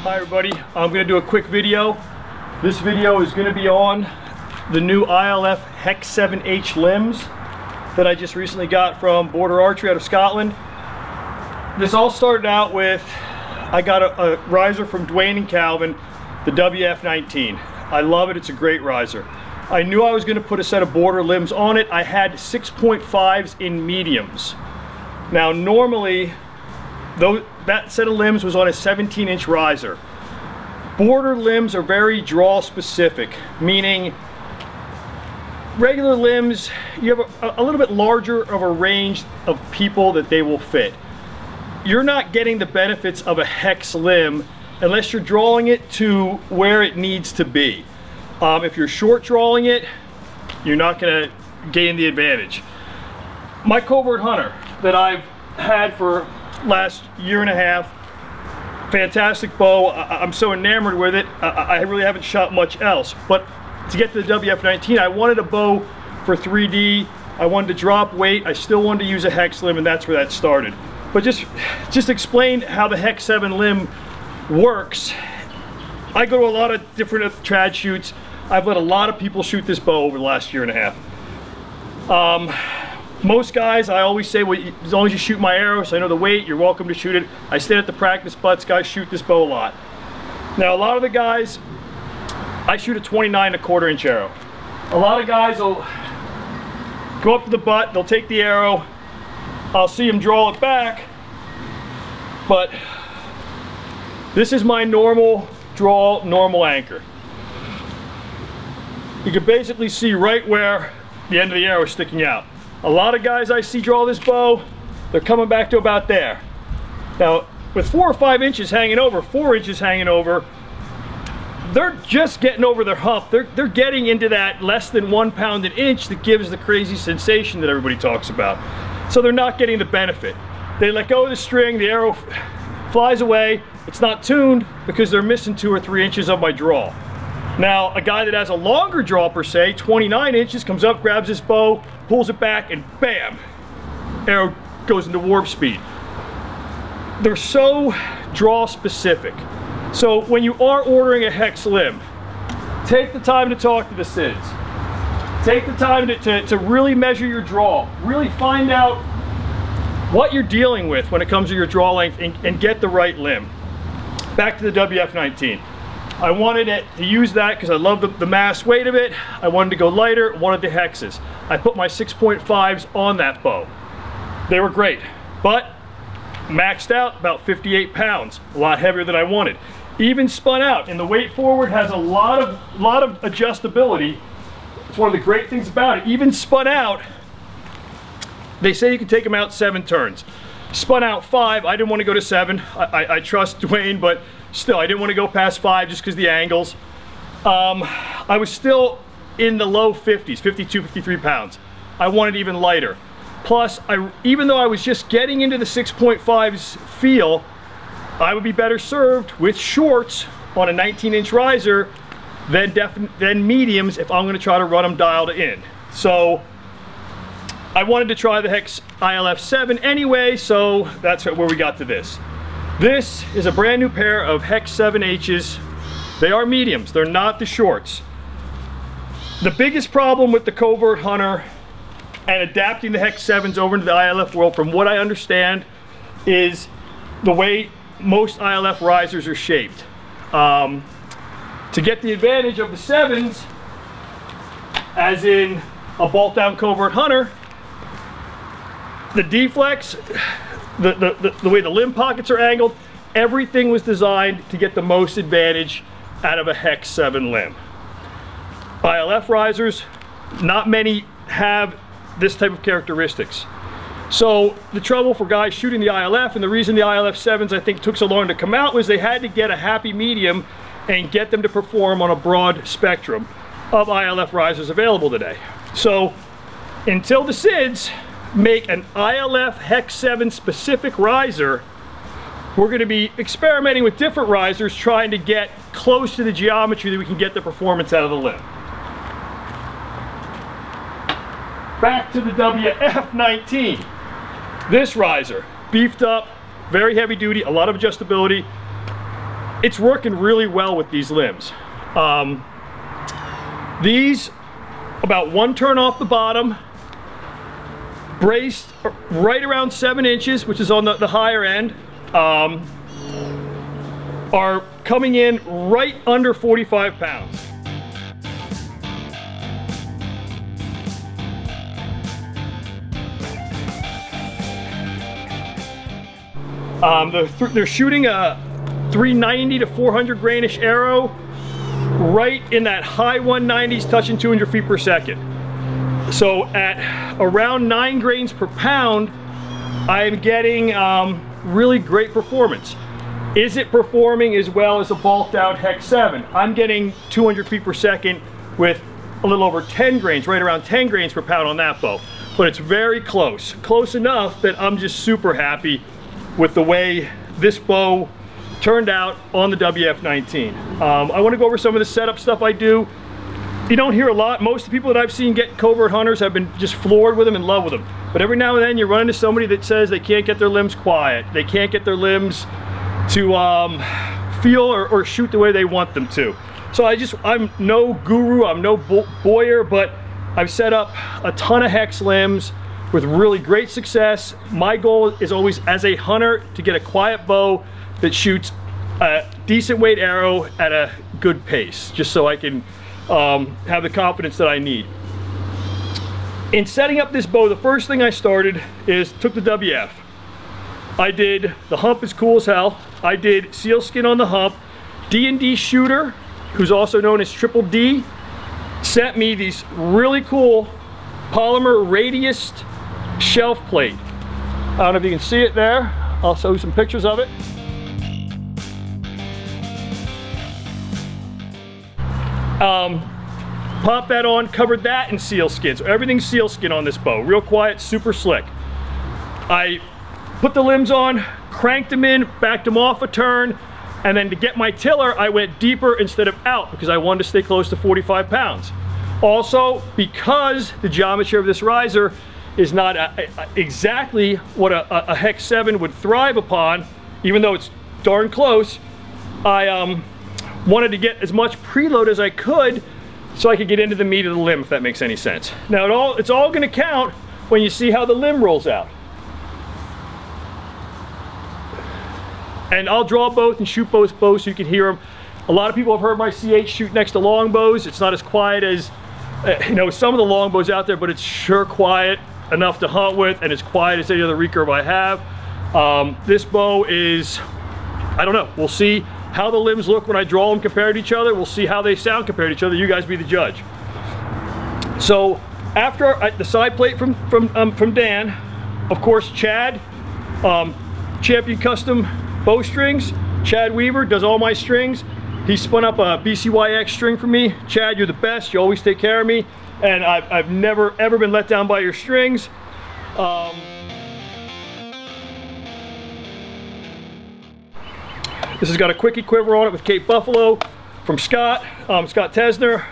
Hi everybody, I'm going to do a quick video. This video is going to be on the new ILF Hex 7H limbs that I just recently got from Border Archery out of Scotland. This all started out with, I got a riser from Dwayne and Calvin, the WF19. I love it, it's a great riser. I knew I was going to put a set of border limbs on it. I had 6.5s in mediums. Now normally, that set of limbs was on a 17-inch riser. Border limbs are very draw specific, meaning regular limbs, you have a little bit larger of a range of people that they will fit. You're not getting the benefits of a hex limb unless you're drawing it to where it needs to be. If you're short drawing it, you're not going to gain the advantage. My covert hunter that I've had for last year and a half, fantastic bow. I'm so enamored with it. I really haven't shot much else, but to get to the WF19, I wanted a bow for 3D. I wanted to drop weight. I still wanted to use a hex limb, and that's where that started. But just explain how the Hex 7 limb works. I go to a lot of different trad shoots. I've let a lot of people shoot this bow over the last year and a half. Most guys, I always say, well, as long as you shoot my arrows, I know the weight, you're welcome to shoot it. I stay at the practice butts, guys shoot this bow a lot. Now, a lot of the guys, I shoot a 29¼ inch arrow. A lot of guys will go up to the butt, they'll take the arrow, I'll see them draw it back, but this is my normal draw, normal anchor. You can basically see right where the end of the arrow is sticking out. A lot of guys I see draw this bow, they're coming back to about there. Now, with 4 or 5 inches hanging over, 4 inches hanging over, they're just getting over their hump. They're getting into that less than 1 pound an inch that gives the crazy sensation that everybody talks about. So they're not getting the benefit. They let go of the string, the arrow flies away, it's not tuned because they're missing 2 or 3 inches of my draw. Now, a guy that has a longer draw per se, 29 inches, comes up, grabs this bow, pulls it back, and bam, arrow goes into warp speed. They're so draw specific. So when you are ordering a hex limb, take the time to talk to the SIDs. Take the time to really measure your draw. Really find out what you're dealing with when it comes to your draw length and get the right limb. Back to the WF19. I wanted to use that because I love the mass weight of it. I wanted to go lighter, wanted the hexes. I put my 6.5s on that bow. They were great, but maxed out about 58 pounds, a lot heavier than I wanted. Even spun out, and the weight forward has a lot of adjustability. It's one of the great things about it. Even spun out, they say you can take them out 7 turns. Spun out 5, I didn't want to go to 7. I trust Dwayne, but still, I didn't want to go past 5 just because the angles. I was still in the low 50s, 52, 53 pounds. I wanted even lighter. Plus, even though I was just getting into the 6.5s feel, I would be better served with shorts on a 19-inch riser than mediums if I'm going to try to run them dialed in. So I wanted to try the Hex ILF 7 anyway, so that's where we got to this. This is a brand new pair of Hex 7Hs. They are mediums, they're not the shorts. The biggest problem with the covert hunter and adapting the Hex 7s over into the ILF world, from what I understand, is the way most ILF risers are shaped. To get the advantage of the 7s, as in a bolt down covert hunter, the deflex, the way the limb pockets are angled, everything was designed to get the most advantage out of a Hex 7 limb. ILF risers, not many have this type of characteristics. So the trouble for guys shooting the ILF, and the reason the ILF 7s I think took so long to come out, was they had to get a happy medium and get them to perform on a broad spectrum of ILF risers available today. So until the SIDs make an ILF Hex 7 specific riser, we're going to be experimenting with different risers, trying to get close to the geometry that we can get the performance out of the limb. Back to the WF19. This riser, beefed up, very heavy duty, a lot of adjustability. it's working really well with these limbs. These, about 1 turn off the bottom, braced right around 7 inches, which is on the higher end, are coming in right under 45 pounds. They're shooting a 390 to 400 grainish arrow, right in that high 190s, touching 200 feet per second. So at around 9 grains per pound, I'm getting really great performance. Is it performing as well as a bulked out Hex 7? I'm getting 200 feet per second with a little over 10 grains, right around 10 grains per pound on that bow. But it's very close. Close enough that I'm just super happy with the way this bow turned out on the WF-19. I want to go over some of the setup stuff I do. You don't hear a lot. Most of the people that I've seen get covert hunters have been just floored with them, in love with them. But every now and then you run into somebody that says they can't get their limbs quiet. They can't get their limbs to feel or shoot the way they want them to. So I'm no guru, I'm no boyer, but I've set up a ton of hex limbs with really great success. My goal is always, as a hunter, to get a quiet bow that shoots a decent weight arrow at a good pace, just so I can have the confidence that I need. In setting up this bow, the first thing I started is took the WF. I did, the hump is cool as hell. I did sealskin on the hump. D&D Shooter, who's also known as Triple D, sent me these really cool polymer radius shelf plate. I don't know if you can see it there. I'll show you some pictures of it. Popped that on, covered that in sealskin. So everything's sealskin on this bow. Real quiet, super slick. I put the limbs on, cranked them in, backed them off a turn, and then to get my tiller, I went deeper instead of out because I wanted to stay close to 45 pounds. Also, because the geometry of this riser is not exactly what a Hex 7 would thrive upon, even though it's darn close, I wanted to get as much preload as I could so I could get into the meat of the limb, if that makes any sense. Now it's all gonna count when you see how the limb rolls out. And I'll draw both and shoot both bows so you can hear them. A lot of people have heard my CH shoot next to long bows. It's not as quiet as some of the long bows out there, but it's sure quiet enough to hunt with, and as quiet as any other recurve I have. This bow is, I don't know, we'll see how the limbs look when I draw them compared to each other. We'll see how they sound compared to each other. You guys be the judge. So after the side plate from Dan, of course, Chad, Champion Custom Bowstrings, Chad Weaver does all my strings. He spun up a BCYX string for me. Chad, you're the best. You always take care of me, and I've never ever been let down by your strings. This has got a quickie quiver on it with Cape Buffalo from Scott. Scott Tesner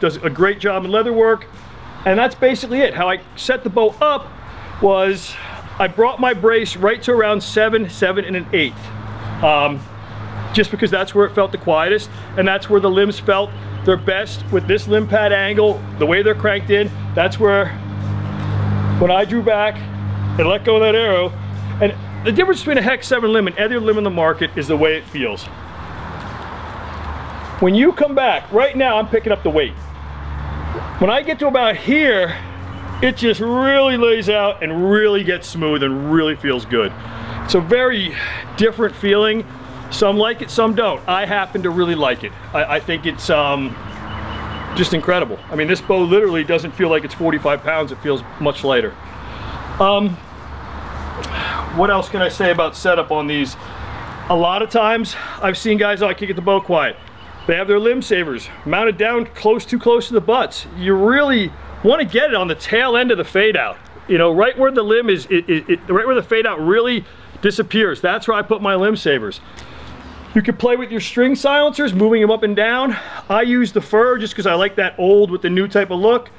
does a great job in leather work. And that's basically it. How I set the bow up was I brought my brace right to around 7 1/8. Just because that's where it felt the quietest, and that's where the limbs felt their best with this limb pad angle, the way they're cranked in. That's where, when I drew back and let go of that arrow, and the difference between a Hex 7 limb and any other limb in the market is the way it feels. When you come back, right now I'm picking up the weight. When I get to about here, it just really lays out and really gets smooth and really feels good. It's a very different feeling. Some like it, some don't. I happen to really like it. I think it's just incredible. I mean, this bow literally doesn't feel like it's 45 pounds. It feels much lighter. What else can I say about setup on these? A lot of times I've seen guys, oh, I can't get the bow quiet. They have their limb savers mounted down too close to the butts. You really want to get it on the tail end of the fade out. You know, right where the limb is, right where the fade out really disappears. That's where I put my limb savers. You can play with your string silencers, moving them up and down. I use the fur just because I like that old with the new type of look.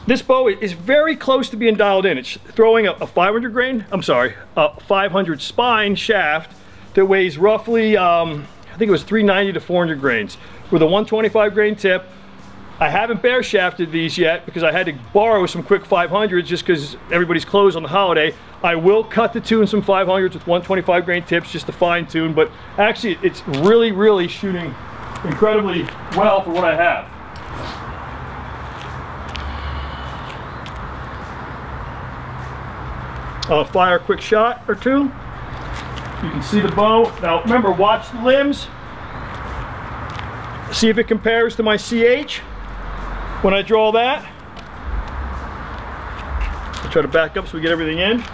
This bow is very close to being dialed in. It's throwing a 500 spine shaft that weighs roughly think it was 390 to 400 grains with a 125 grain tip. I haven't bare shafted these yet because I had to borrow some quick 500s just because everybody's closed on the holiday. I will cut to tune some 500s with 125 grain tips just to fine tune, but actually it's really shooting incredibly well for what I have. I'll fire a quick shot or two. You can see the bow. Now remember, watch the limbs. See if it compares to my CH when I draw that. I'll try to back up so we get everything in.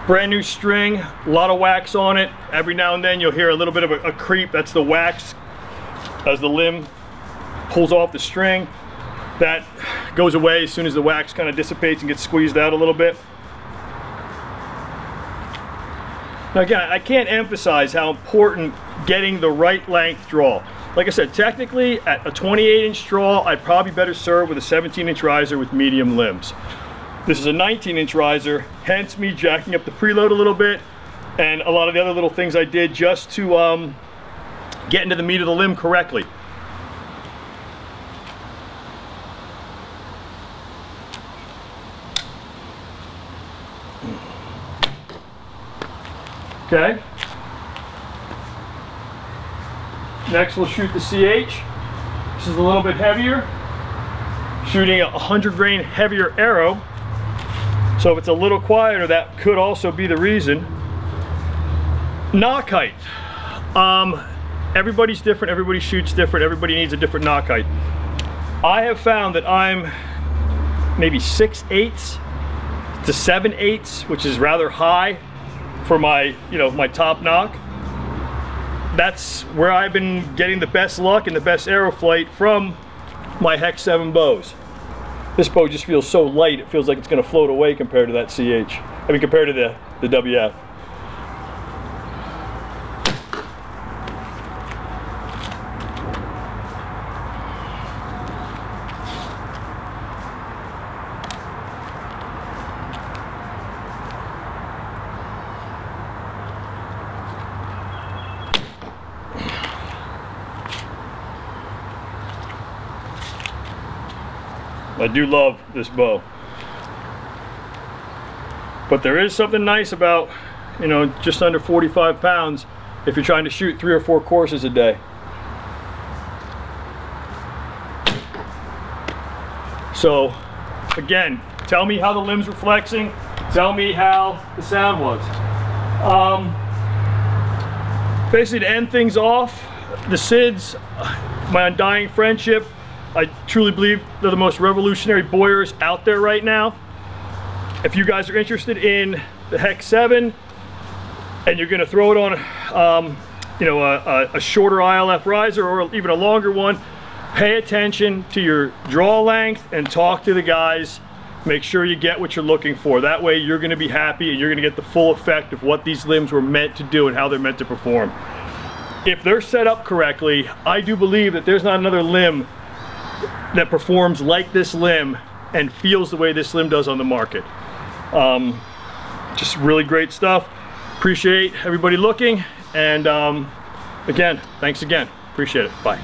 Brand new string, a lot of wax on it. Every now and then you'll hear a little bit of a creep. That's the wax as the limb pulls off the string. That goes away as soon as the wax kind of dissipates and gets squeezed out a little bit. Now again, I can't emphasize how important getting the right length draw. Like I said, technically at a 28-inch draw, I'd probably better serve with a 17-inch riser with medium limbs. This is a 19-inch riser, hence me jacking up the preload a little bit and a lot of the other little things I did just to get into the meat of the limb correctly. Okay. Next we'll shoot the CH. This is a little bit heavier. Shooting a 100 grain heavier arrow. So if it's a little quieter, that could also be the reason. Knock height. Everybody's different, everybody shoots different, everybody needs a different knock height. I have found that I'm maybe 6/8 to 7/8, which is rather high for my, my top knock. That's where I've been getting the best luck and the best arrow flight from my Hex 7 bows. This bow just feels so light, it feels like it's going to float away compared to that CH. I mean, compared to the WF. I do love this bow, but there is something nice about, just under 45 pounds if you're trying to shoot 3 or 4 courses a day. So again, tell me how the limbs were flexing, tell me how the sound was. Basically, to end things off, the SIDS, my undying friendship. I truly believe they're the most revolutionary bowyers out there right now. If you guys are interested in the Hex 7 and you're going to throw it on a shorter ILF riser or even a longer one, pay attention to your draw length and talk to the guys. Make sure you get what you're looking for. That way you're going to be happy and you're going to get the full effect of what these limbs were meant to do and how they're meant to perform. If they're set up correctly, I do believe that there's not another limb that performs like this limb and feels the way this limb does on the market. Just really great stuff. Appreciate everybody looking, and again, thanks again. Appreciate it. Bye.